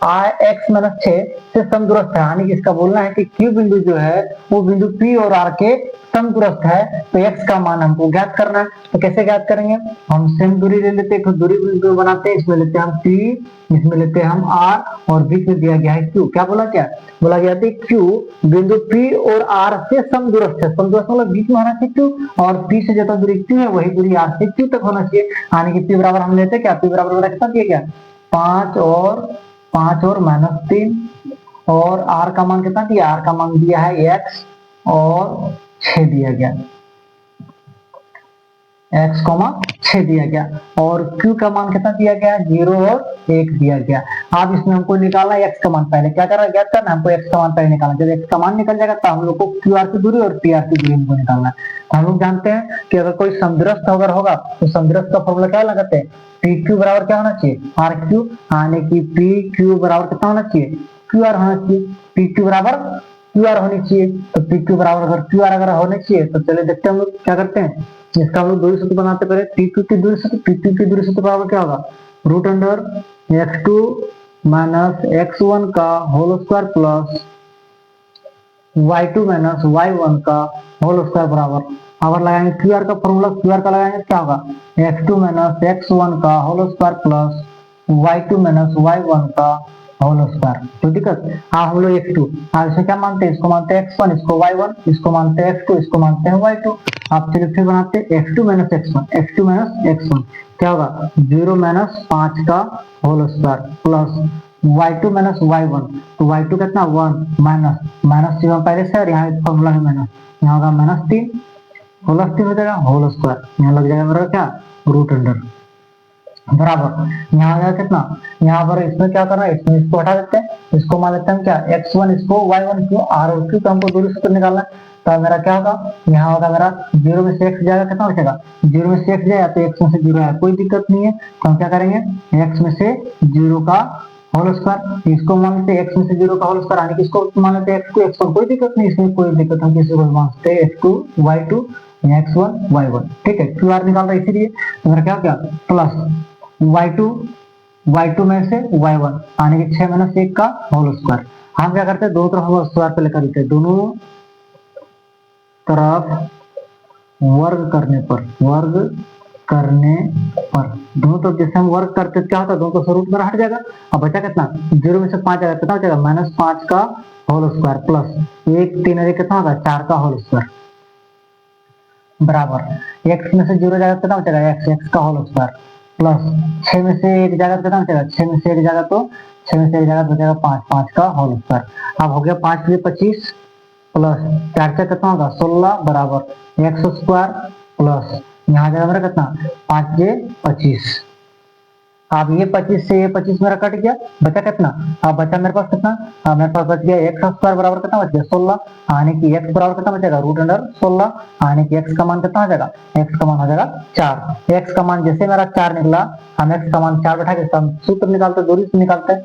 Speaker 1: R x माइनस 6 से समदूरस्थ है। यानी कि इसका बोलना है कि Q बिंदु जो है वो बिंदु P और R के समदूरस्थ है, तो x का मान हमको ज्ञात करना है। तो कैसे ज्ञात करेंगे, हम सेम दूरी ले लेते हैं, तो दूरी बिंदु बनाते हैं। इसमें लेते हैं हम P, इसमें लेते हैं हम R और बीच में दिया गया है Q। क्या बोला गया था Q बिंदु P और R से समदूरस्थ है। समदूरस्थ मतलब बीच में होना चाहिए Q, और P से जितना दूरी Q है वही दूरी R से Q तक होना चाहिए। यानी कि P बराबर हम लेते हैं क्या, P बराबर मेरा कितना दिया गया 5 और -3, और R का मान कितना दिया, R का मान दिया है x और 6 दिया गया, x, 6 दिया गया, और Q का मान कितना दिया गया 0 और 1 दिया गया। अब इसमें हमको निकालना है x का मान। पहले क्या करना, ज्ञात करना हमको x का मान पहले निकालना। जब x का मान निकल जाएगा तो हम लोग को QR की दूरी और PR की दूरी हमको निकालना है। हम लोग जानते हैं कि अगर कोई समदूरस्थ अगर होगा तो समदूरस्थ का फॉर्मूला क्या लगाते हैं, PQ बराबर क्या होना चाहिए RQ, यानी कि PQ बराबर कितना होना चाहिए QR होना चाहिए। PQ बराबर QR होनी चाहिए, तो PQ बराबर अगर QR अगर होने चाहिए तो चले देखते हैं हम लोग क्या करते हैं। इसका हम लोग दूरी सूत्र बनाते पहले, PQ की दूरी सूत्र, PQ की दूरी सूत्र बराबर क्या होगा √x2 माइनस x1 का whole square plus y2 minus y1 का होल स्क्वायर बराबर, अगर लगाएंगे QR का फॉर्मूला, QR का लगाएंगे क्या होगा x2 माइनस x1 का whole square plus y2 minus y1 का होल स्क्वायर। तो दिक्कत हम लोग x2, इसमें क्या मानते हैं, इसको मानते हैं x1, इसको y1, इसको मानते हैं x2, इसको मानते हैं y2। आप चलिए फिर बनाते हैं x2 minus x1, x2 minus x1 क्या होगा 0 माइनस 5 का whole square plus y2 minus y1, तो y2 कितना 1 माइनस पहले से, और यहाँ फॉर्मूला है माइनस, यहाँ होगा -3 होल स्क्वायर हो जाएगा, होल स्क्वायर यहाँ लग जाएगा मेरा क्या √अंडर बराबर, यहाँ आ जाएगा कितना, यहाँ पर इसमें क्या करना है, इसमें इसको हटा देते हैं, इसको मान लेते हैं क्या x1, इसको y1, क्यों R और Q का हमको दूरी सूत्र निकालना है। तो मेरा क्या होगा, यहाँ होगा मेरा 0 में से x जाएगा, कितना हो जाएगा 0 में से x जाएगा तो x में से 0 है, कोई दिक्कत नहीं है। तो हम क्या करेंगे x में से 0 का होल स्क्वायर, इसको मान लेते हैं x में से 0 का होल स्क्वायर, यानी कि इसको मान लेते हैं x को x1, कोई दिक्कत नहीं, इसमें कोई दिक्कत, हम किसी को मानते हैं x2 y2 x1 y1, ठीक है। QR निकाल रहा है इसीलिए, तो मेरा क्या प्लस y2 में से y1, यानी कि 6 माइनस 1 का होल स्क्वायर। हम क्या करते हैं दोनों तरफ होल स्क्वायर पे लेकर देते हैं, दोनों तरफ वर्ग करने पर दोनों तरफ जैसे हम वर्ग करते क्या होता है, दोनों तरफ रूट में हट जाएगा। अब बचा कितना 0 में से 5 जाएगा, कितना हो जाएगा -5 का होल स्क्वायर प्लस 1 3 कितना होगा 4 का होल स्क्वायर बराबर x में से 0 जाएगा कितना हो जाएगा x का होल स्क्वायर प्लस 6 में से 1 जाएगा कितना हो जाएगा 6 में से 1 जाएगा तो 6 में से 1 जाएगा तो जाएगा 5 का होल स्क्वायर। अब हो गया 5 में 25 प्लस 4 से कितना होगा 16 बराबर x स्क्वायर प्लस यहाँ जाएगा मेरा कितना 5 से 25। अब ये 25 से ये 25 मेरा कट गया, बचा कितना, अब बचा मेरे पास कितना, मेरे पास बच गया x स्क्वायर बराबर कितना बच गया 16, यानी कि x बराबर कितना बचेगा √16, यानी कि x का मान कितना हो जाएगा, x का मान हो जाएगा 4। x का मान जैसे मेरा 4 निकला, हम x का मान 4 बैठा के हम सूत्र निकालते, दूरी से निकालते हैं।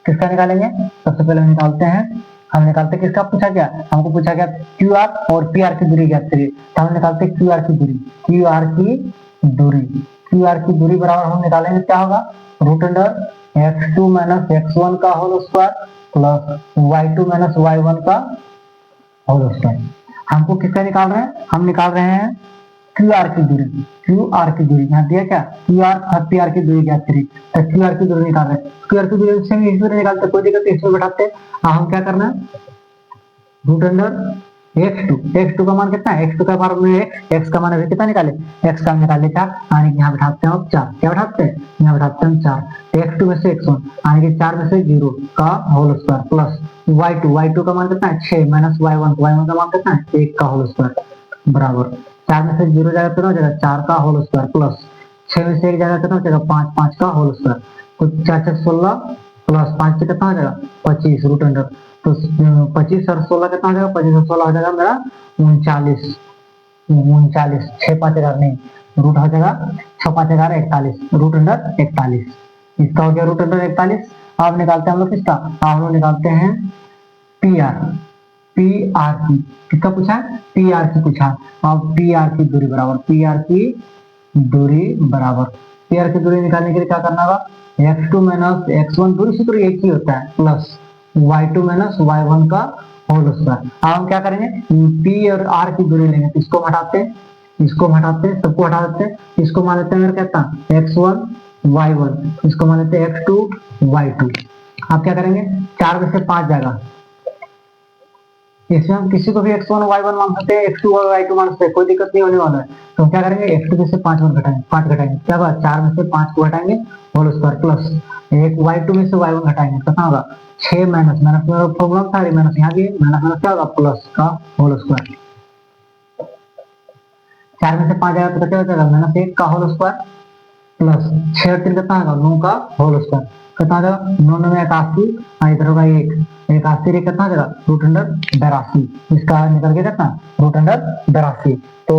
Speaker 1: किसका निकालेंगे, सबसे पहले हम निकालते किसका पूछा गया, हमको पूछा गया QR और PR की दूरी ज्ञात करिए, तो हम निकालते QR की दूरी बराबर हम निकालेंगे क्या होगा √x2 माइनस x1 का whole square plus y2 minus y1 का होल स्क्वायर। हमको किसका निकाल रहे हैं, हम निकाल रहे हैं QR की दूरी यहाँ दिया क्या QR और PR की दूरी ज्ञात करिए, तो QR की दूरी निकाल रहे हैं, QR की दूरी से इस दूरी निकालते कोई दिक्कत इसमें बैठाते हैं। हम क्या करना है x2 का मान कितना है, x2 का मान में x का मान अभी कितना निकाले, x का निकाले 4, यानी कि यहाँ बैठाते हैं अब 4, क्या बैठाते हैं यहाँ बैठाते हैं 4, तो x2 में से x1 यानी कि 4 में से 0 का होल स्क्वायर प्लस y2 का मान कितना है 6 माइनस y1 का मान कितना है 1 का होल स्क्वायर बराबर 4 में से 0 जाएगा कितना हो जाएगा 4 का होल स्क्वायर प्लस 6 में से 1 जाएगा कितना हो जाएगा 5 का होल स्क्वायर, तो 4 से 16 प्लस 5 से कितना हो जाएगा 25 √अंडर। तो 25 और 16 कितना हो जाएगा, 25 और 16 हो जाएगा मेरा 39, 39, 6×5=11 नहीं, रूट हो जाएगा 6×5=11 41, रूट अंडर 41, इसका हो गया रूट अंडर 41। अब निकालते हैं हम लोग किसका, हम लोग निकालते हैं पी आर, पी आर की किसका पूछा है, पी आर की पूछा। अब पी आर की दूरी बराबर, पी आर की दूरी बराबर, पी आर की दूरी निकालने के लिए क्या करना होगा, x2 माइनस x1 दूरी सूत्र एक ही होता है, प्लस y2 माइनस y1 का होल स्क्वायर। अब हम क्या करेंगे, पी और आर की दूरी लेंगे, तो इसको हटाते हैं, इसको हटाते हैं, सबको हटा देते हैं, इसको मान लेते हैं कितना x1 y1, इसको मान लेते हैं x2 y2। आप क्या करेंगे, 4 में से 5 जाएगा, इसमें हम किसी को भी x1 y1 मान सकते हैं, x2 और y2 मान सकते हैं, कोई दिक्कत नहीं होने वाला है। तो हम क्या करेंगे, x2 में से 5 घटाएंगे, 5 घटाएंगे क्या होगा, 4 में से 5 को घटाएंगे होल स्क्वायर, प्लस एक y2 में से y1 घटाएंगे, कितना होगा 6 माइनस माइनस में प्रॉब्लम था, माइनस यहाँ भी माइनस माइनस क्या होगा प्लस का होल स्क्वायर। 4 में से 5 आएगा तो क्या हो जाएगा, -1 का होल स्क्वायर प्लस 6 और 3 कितना होगा 9 का होल स्क्वायर, कितना आ जाएगा 9 में 81, इधर होगा 1, 81 कितना आ जाएगा रूट अंडर 82, इसका निकल गया कितना रूट अंडर 82। तो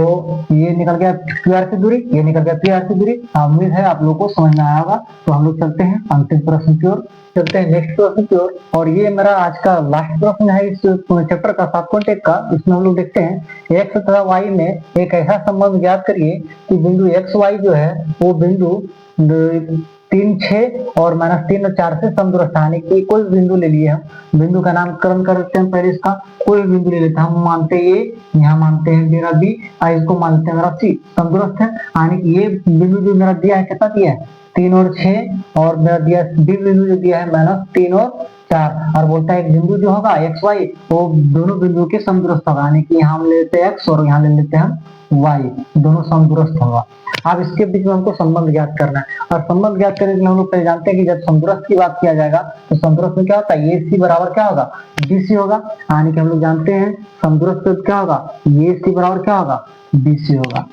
Speaker 1: ये निकल गया पी आर की दूरी, ये निकल गया पी आर की दूरी। उम्मीद है आप लोगों को समझ में आया होगा। तो हम लोग चलते हैं अंतिम प्रश्न की ओर, चलते हैं नेक्स्ट प्रश्न की ओर, और ये मेरा आज का लास्ट प्रश्न है इस चैप्टर का 7.1 का। इसमें हम लोग देखते हैं एक्स तथा वाई में एक ऐसा संबंध ज्ञात करिए कि बिंदु एक्स वाई जो है वो बिंदु 3, 6 और -3 और 4 से समदूरस्थ, यानी कि कोई बिंदु ले लिए हम, बिंदु का नामकरण करते हैं पहले, इसका कोई बिंदु ले लेते हैं, हम मानते हैं ये, यहाँ मानते हैं मेरा बी, और इसको मानते हैं मेरा सी, समदूरस्थ है, यानी कि ये बिंदु जो मेरा दिया है कितना दिया है 3 और 6, और मेरा दिया बी बिंदु जो दिया है -3 और 4, और बोलता है एक बिंदु जो होगा एक्स वाई वो दोनों बिंदुओं के समदूरस्थ होगा, यानी कि यहाँ हम ले लेते हैं एक्स और यहाँ ले लेते हैं हम वाई, दोनों समदूरस्थ होगा। अब इसके बीच में हमको संबंध ज्ञात करना है, और संबंध ज्ञात करने के लिए हम लोग पहले जानते हैं कि जब समदूरस्थ की बात किया जाएगा तो समदूरस्थ में क्या होता है, ए सी बराबर क्या होगा बी सी होगा, यानी कि हम लोग जानते हैं समदूरस्थ क्या होगा, ए सी बराबर क्या होगा बी सी होगा।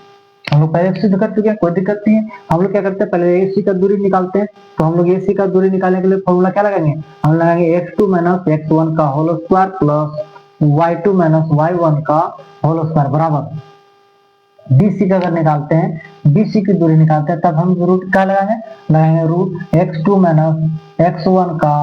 Speaker 1: हम लोग पहले सिद्ध कर चुके हैं, कोई दिक्कत नहीं है। हम लोग क्या करते हैं पहले ए सी का दूरी निकालते हैं, तो हम लोग ए सी का दूरी निकालने के लिए फॉर्मूला क्या लगाएंगे, हम लगाएंगे x2 माइनस x1 का whole square plus y2 minus y1 का होल स्क्वायर बराबर BC का अगर निकालते हैं, BC की दूरी निकालते हैं, तब हम रूट क्या लगाएंगे रूट x2 माइनस x1 का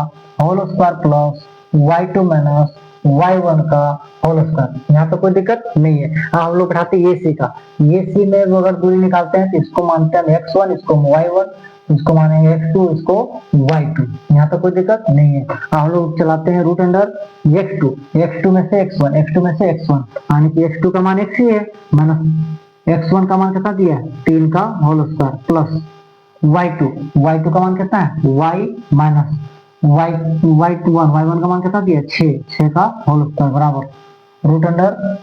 Speaker 1: whole square plus y2 minus y1 का होल स्क्वायर। यहाँ पे कोई दिक्कत नहीं है। हम लोग बैठाते हैं AC का, AC में अगर दूरी निकालते हैं तो इसको मानते हैं x1, इसको y1, इसको मानेंगे x2, इसको y2, यहाँ पे कोई दिक्कत नहीं है। हम लोग चलाते हैं रूट अंडर x2, x2 में से x1, x2 में से x1, यानी कि x2 का मान x ही है, माइनस x1 का मान कितना दिया है 3 का होल स्क्वायर प्लस y2 का मान कितना है y माइनस y1 का मान कितना दिया 6 का होल स्क्वायर बराबर रूट अंडर।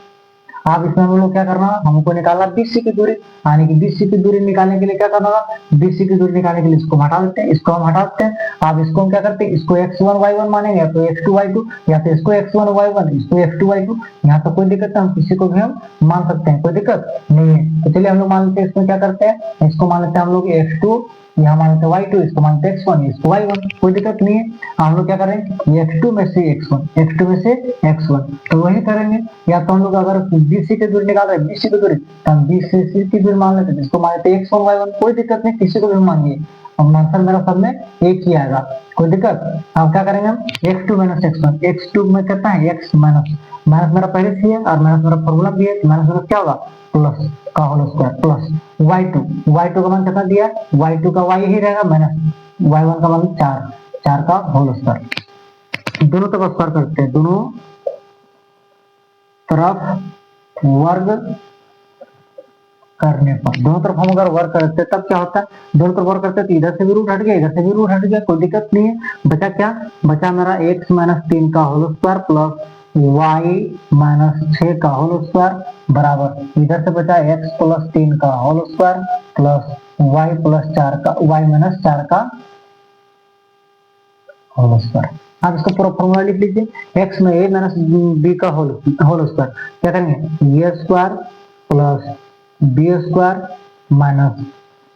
Speaker 1: अब इसमें हम लोग क्या करना है, हमको निकालना BC की दूरी, यानी कि BC की दूरी निकालने के लिए क्या करना होगा, BC की दूरी निकालने के लिए इसको हटा देते हैं, इसको हम हटा देते हैं। अब इसको हम क्या करते हैं, इसको x1 y1 मानेंगे, तो x2 y2, या तो इसको x1 y1, इसको x2 y2, यहाँ तो कोई दिक्कत नहीं, हम किसी को भी हम मान सकते हैं, कोई दिक्कत नहीं है। तो चलिए हम लोग मान लेते हैं, इसमें क्या करते हैं, इसको मान लेते हैं हम लोग x2, यहाँ मानते हैं y2, इसको मानते हैं x1, इसको y1, कोई दिक्कत नहीं है। हम लोग क्या करेंगे x2 में से x1, x2 में से x1, तो वही करेंगे। या तो हम लोग अगर BC की दूरी निकाल रहे हैं, BC की दूरी, तो हम BC की दूरी मान लेते हैं, इसको मानते हैं x1 y1, कोई दिक्कत नहीं, किसी को भी मानिए, अब आंसर मेरा सब में एक ही आएगा, कोई दिक्कत। अब क्या करेंगे हम x2 माइनस x1, x2 में कितना है x माइनस माइनस मेरा पहले से है और माइनस मेरा फॉर्मूला भी है, माइनस मेरा क्या होगा प्लस का होल स्क्वायर प्लस y2 का मान कितना दिया है, y2 का y ही रहेगा माइनस y1 का मान 4 का होल स्क्वायर। दोनों तरफ स्क्वायर करते हैं, दोनों तरफ वर्ग करने पर, दोनों तरफ हम अगर वर्ग करते हैं तब क्या होता है, दोनों तरफ वर्ग करते हैं तो इधर से भी रूट हट गया, इधर से भी रूट हट गया, कोई दिक्कत नहीं है। बचा क्या, बचा मेरा x माइनस 3 का whole square plus y minus 6 का होल स्क्वायर बराबर, इधर से बचा x प्लस 3 का whole square plus y plus 4 का y माइनस 4 का होल स्क्वायर। आप इसको पूरा फॉर्मूला लिख लीजिए, x में a माइनस b का होल स्क्वायर, क्या करेंगे a square plus B square minus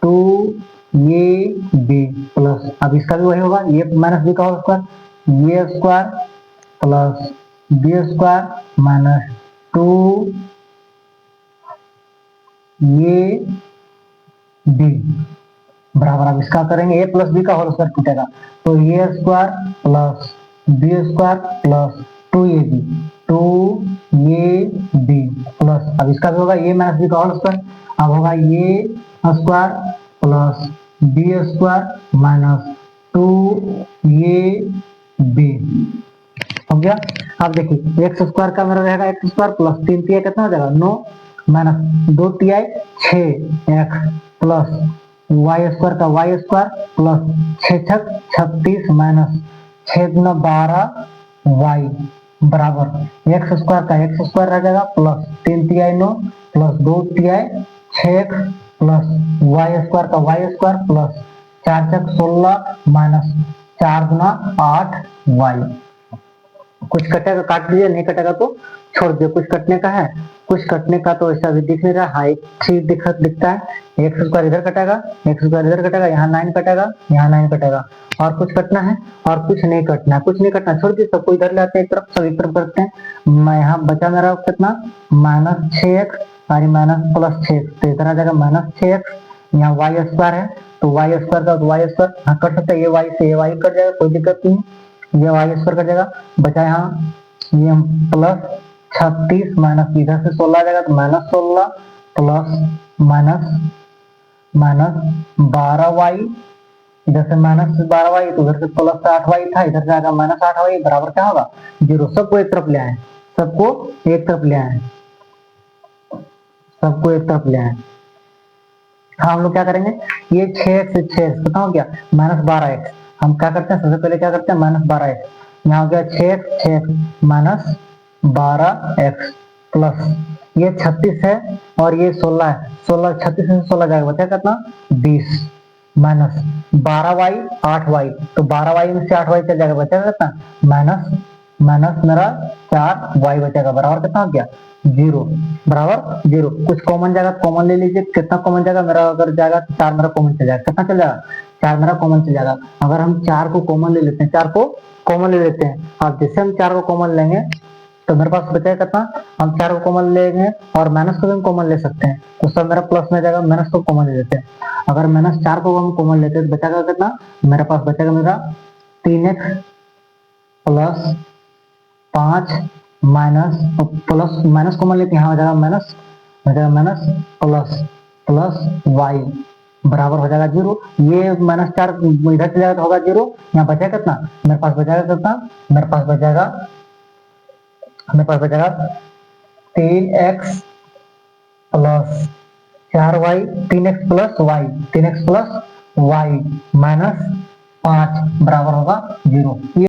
Speaker 1: 2ab plus, अब इसका भी वही होगा ये माइनस बी का whole square, a square plus B square minus 2 a b बराबर, अब इसका करेंगे ए प्लस बी का होल स्क्वायर टूटेगा, तो a square plus B square plus 2ab, 2ab plus, अब इसका भी होगा ए माइनस बी का होल स्क्वायर, अब होगा a square plus B square minus 2ab हो गया। अब देखिए एक्स स्क्वायर का मेरा रहेगा एक्स स्क्वायर प्लस 3ti कितना हो जाएगा 9 minus 2ti 6x plus Y square का वाई स्क्वायर प्लस 6 36 माइनस 6 दूना 12y बराबर एक्स स्क्वायर का एक्स स्क्वायर रह जाएगा plus 3ti 9 plus 2ti 6x plus Y square का वाई स्क्वायर प्लस 4 16 माइनस 4 दूना 8y। कुछ कटेगा काट लीजिए, नहीं कटेगा तो छोड़ दिए। कुछ कटने का है, कुछ कटने का तो ऐसा भी दिख नहीं रहा, हाई ठीक दिखता है। एक्स स्क्वायर इधर कटेगा, एक्स स्क्वायर इधर कटेगा, यहाँ 9 कटेगा, यहाँ 9 कटेगा। और कुछ कटना है और कुछ नहीं कटना है, कुछ नहीं कटना, छोड़ दिए, सबको इधर ले आते हैं एक तरफ, सब एक तरफ करते हैं। मैं यहाँ बचा मेरा कितना माइनस 6x और माइनस प्लस 6x, तो इधर आ जाएगा माइनस 6x। यहाँ वाई स्क्वायर है तो वाई स्क्वायर का वाई स्क्वायर हाँ कर सकते हैं, ये वाई से ये वाई कट जाएगा, कोई दिक्कत नहीं, ये वाई स्क्वायर कट जाएगा। बचा यहाँ ये प्लस 36 माइनस इधर से 16 आ जाएगा, तो माइनस 16 प्लस माइनस 12y, इधर से माइनस 12y तो उधर से प्लस 8y था, इधर से आएगा माइनस 8y बराबर क्या होगा 0। सबको एक तरफ ले आए, सबको एक तरफ ले आए, सबको एक तरफ ले आए। हाँ हम लोग क्या करेंगे, ये 6x से 6x कितना हो गया माइनस 12x। हम क्या करते हैं सबसे पहले क्या करते हैं माइनस 12x, यहाँ हो गया 6x माइनस 12x प्लस ये 36 है और ये 16 है, 16 36 से 16 जाएगा, बचा कितना 20 माइनस 12y 8y, तो 12y में से 8y चल जाएगा, बचा कितना माइनस मेरा 4y बचेगा बराबर कितना हो गया 0 बराबर 0। कुछ कॉमन जाएगा कॉमन ले लीजिए, कितना कॉमन जाएगा मेरा, अगर जाएगा तो 4 मेरा कॉमन चल जाएगा, कितना चल जाएगा 4 मेरा कॉमन चल जाएगा। अगर हम 4 को कॉमन ले लेते हैं, 4 को कॉमन ले लेते हैं, अब जैसे हम 4 को कॉमन लेंगे तो मेरे पास बचेगा कितना, हम 4 को कॉमन लेंगे और माइनस को भी हम कॉमन ले सकते हैं, तो सब मेरा प्लस में जाएगा, माइनस को कॉमन ले लेते हैं। अगर माइनस 4 को हम कॉमन लेते हैं तो बचेगा कितना, मेरे पास बचेगा मेरा 3x plus 5 minus plus minus common लेते हैं, यहाँ हो जाएगा माइनस प्लस y बराबर हो जाएगा 0। ये माइनस 4 इधर चले जाएगा तो होगा 0, यहाँ बचेगा कितना, मेरे पास बचेगा कितना, मेरे पास बचेगा 3x plus 4y, 3x plus y minus 5 बराबर होगा 0।